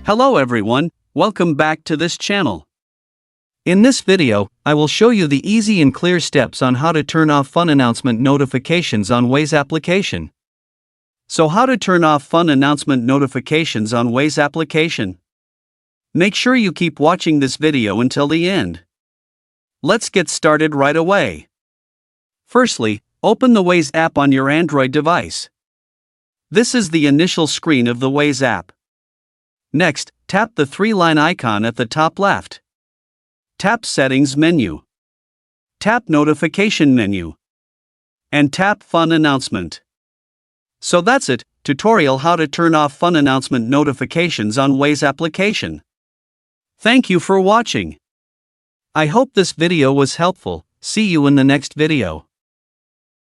Hello everyone, welcome back to this channel. In this video, I will show you the easy and clear steps on how to turn off fun announcement notifications on Waze application. So how to turn off fun announcement notifications on Waze application? Make sure you keep watching this video until the end. Let's get started right away. Firstly, open the Waze app on your Android device. This is the initial screen of the Waze app. Next, tap the three-line icon at the top left. Tap Settings menu. Tap Notification menu. And tap Fun Announcement. So that's it, tutorial how to turn off fun announcement notifications on Waze application. Thank you for watching. I hope this video was helpful. See you in the next video.